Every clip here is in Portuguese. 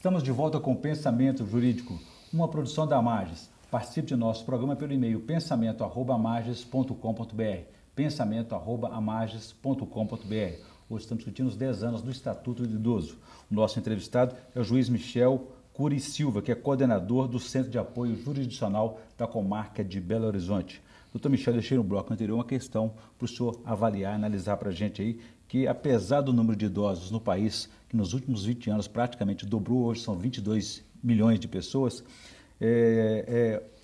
Estamos de volta com Pensamento Jurídico, uma produção da Mages. Participe de nosso programa pelo e-mail pensamento@amages.com.br, pensamento@amages.com.br. Hoje estamos discutindo os 10 anos do Estatuto do Idoso. O nosso entrevistado é o juiz Michel Cury Silva, que é coordenador do Centro de Apoio Jurisdicional da Comarca de Belo Horizonte. Doutor Michel, deixei no bloco anterior uma questão para o senhor avaliar, analisar para a gente aí, que apesar do número de idosos no país, que nos últimos 20 anos praticamente dobrou, hoje são 22 milhões de pessoas,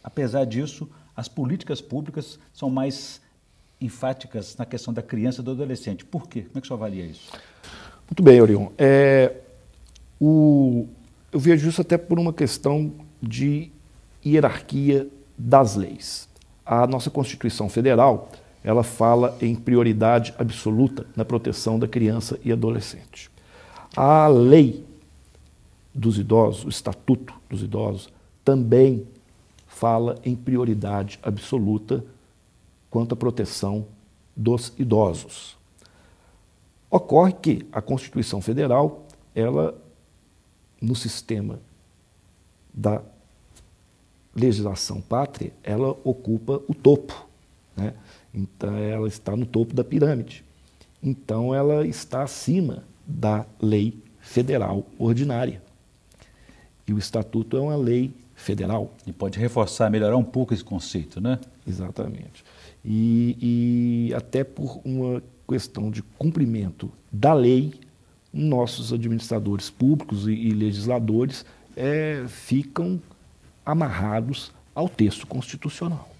apesar disso, as políticas públicas são mais enfáticas na questão da criança e do adolescente. Por quê? Como é que o senhor avalia isso? Muito bem, Orion. Eu vejo isso até por uma questão de hierarquia das leis. A nossa Constituição Federal, ela fala em prioridade absoluta na proteção da criança e adolescente. A lei dos idosos, o Estatuto dos Idosos, também fala em prioridade absoluta quanto à proteção dos idosos. Ocorre que a Constituição Federal, ela, no sistema da legislação pátria, ela ocupa o topo, né? Então, ela está no topo da pirâmide. Então, ela está acima da lei federal ordinária. E o Estatuto é uma lei federal. E pode reforçar, melhorar um pouco esse conceito, né? Exatamente. E até por uma questão de cumprimento da lei, nossos administradores públicos e legisladores ficam amarrados ao texto constitucional.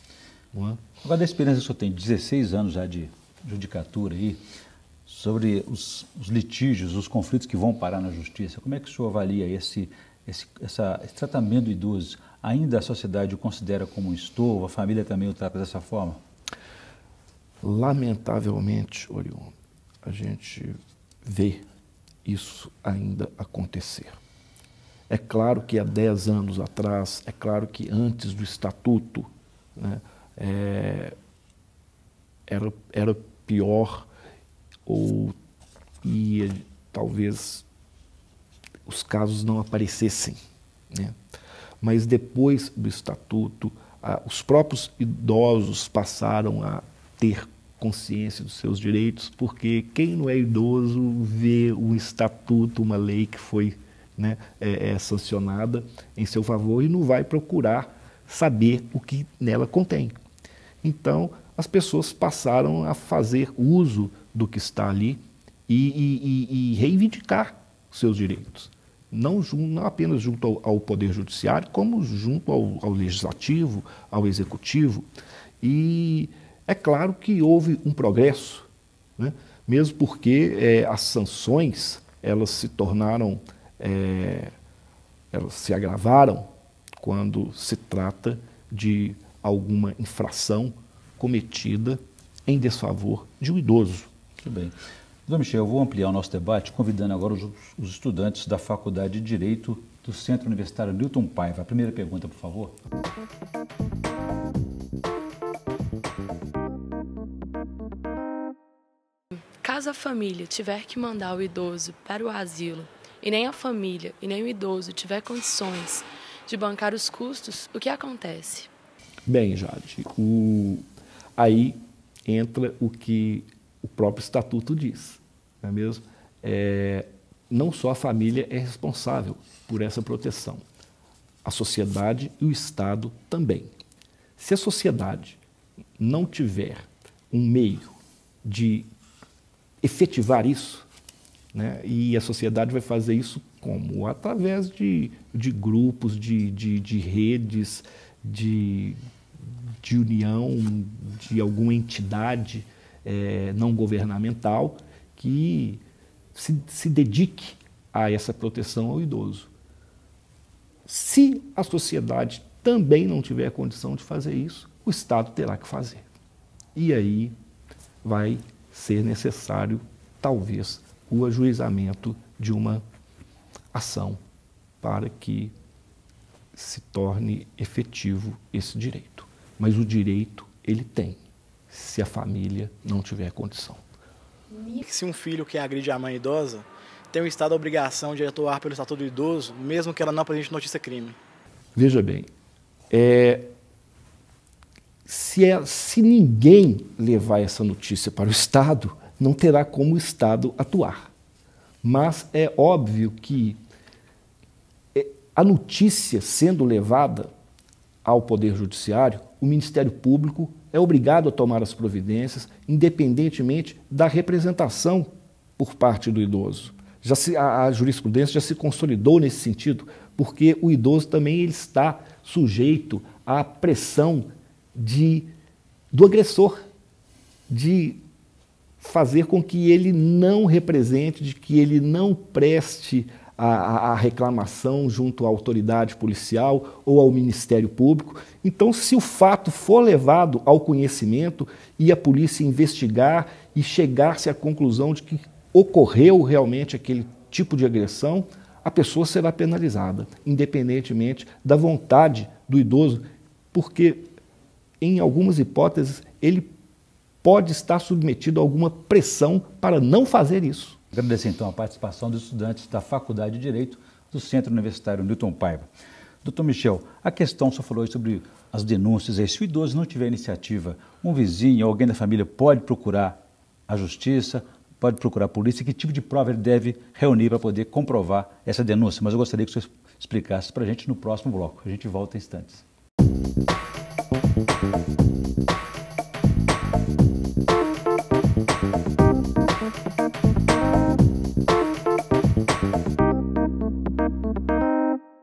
Não é? Agora, da experiência que o senhor tem, 16 anos já de judicatura aí, sobre os litígios, os conflitos que vão parar na justiça, como é que o senhor avalia esse tratamento do idoso? Ainda a sociedade o considera como um estorvo, a família também o trata dessa forma? Lamentavelmente, Orion, a gente vê isso ainda acontecer. É claro que há 10 anos atrás, é claro que antes do Estatuto, né, era pior, e talvez os casos não aparecessem, né? Mas depois do Estatuto, os próprios idosos passaram a ter consciência dos seus direitos, porque quem não é idoso vê um Estatuto, uma lei que foi, né, sancionada em seu favor e não vai procurar saber o que nela contém. Então, as pessoas passaram a fazer uso do que está ali e reivindicar seus direitos. Não apenas junto ao Poder Judiciário, como junto ao Legislativo, ao Executivo. E é claro que houve um progresso, né? Mesmo porque as sanções, elas se tornaram, elas se agravaram quando se trata de alguma infração cometida em desfavor de um idoso. Muito bem. Doutor Michel, eu vou ampliar o nosso debate convidando agora os estudantes da Faculdade de Direito do Centro Universitário Newton Paiva. A primeira pergunta, por favor. Caso a família tiver que mandar o idoso para o asilo e nem a família e nem o idoso tiver condições de bancar os custos, o que acontece? Bem, Jade, aí entra o que o próprio Estatuto diz, não é mesmo? Não só a família é responsável por essa proteção, a sociedade e o Estado também. Se a sociedade não tiver um meio de efetivar isso, né, e a sociedade vai fazer isso como? Através de grupos, de redes, de união, de alguma entidade não governamental que se dedique a essa proteção ao idoso. Se a sociedade também não tiver condição de fazer isso, o Estado terá que fazer. E aí vai ser necessário, talvez, o ajuizamento de uma ação para que se torne efetivo esse direito. Mas o direito ele tem, se a família não tiver condição. Se um filho que agride a mãe idosa tem o Estado a obrigação de atuar pelo Estatuto do Idoso, mesmo que ela não apresente notícia-crime? Veja bem, se ninguém levar essa notícia para o Estado, não terá como o Estado atuar. Mas é óbvio que a notícia sendo levada ao Poder Judiciário, o Ministério Público é obrigado a tomar as providências, independentemente da representação por parte do idoso. A jurisprudência já se consolidou nesse sentido, porque o idoso também ele está sujeito à pressão do agressor, de fazer com que ele não represente, de que ele não preste a reclamação junto à autoridade policial ou ao Ministério Público. Então, se o fato for levado ao conhecimento e a polícia investigar e chegar-se à conclusão de que ocorreu realmente aquele tipo de agressão, a pessoa será penalizada, independentemente da vontade do idoso, porque, em algumas hipóteses, ele pode estar submetido a alguma pressão para não fazer isso. Agradecer, então, a participação dos estudantes da Faculdade de Direito do Centro Universitário Newton Paiva. Doutor Michel, a questão só falou sobre as denúncias. Se o idoso não tiver iniciativa, um vizinho, alguém da família pode procurar a justiça, pode procurar a polícia. Que tipo de prova ele deve reunir para poder comprovar essa denúncia? Mas eu gostaria que você explicasse para a gente no próximo bloco. A gente volta em instantes.